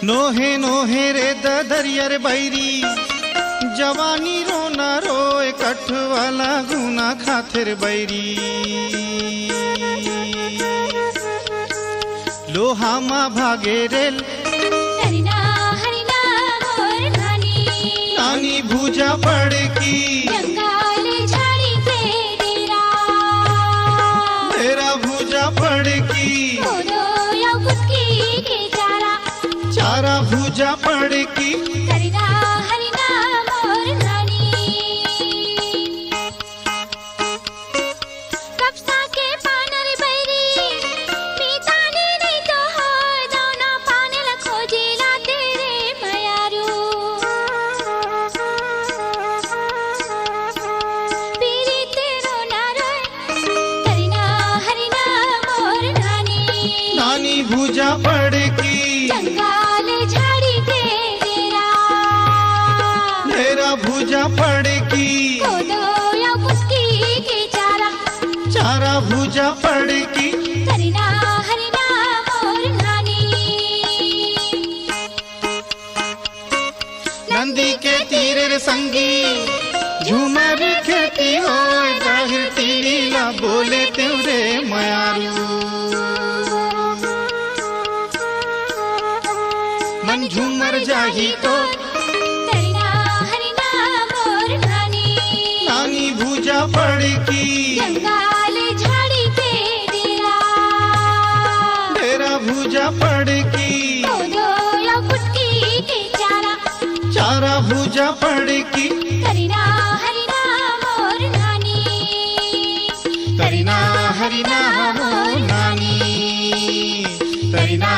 नोहे नोहे रे दरियर बैरी जवानी रोना रोए कठ वाला गुना खातिर बैरी लोहा मा भागे रेल नानी भूजा पड़ की तेरा भूजा पड़ की चारा भूजा पड़ की नानी भूजा पड़ की तेरा भूजा पड़ की चारा भूजा पड़ की नंदी के तीर संगी झूमर खेती हो जाहिर तीला बोले तेरे मयारू मन झूमर जाही तो नानी भूजा पड़ की तेरा भूजा पड़ की चारा भूजा पड़ की करीना हरिना मोर नानी करीना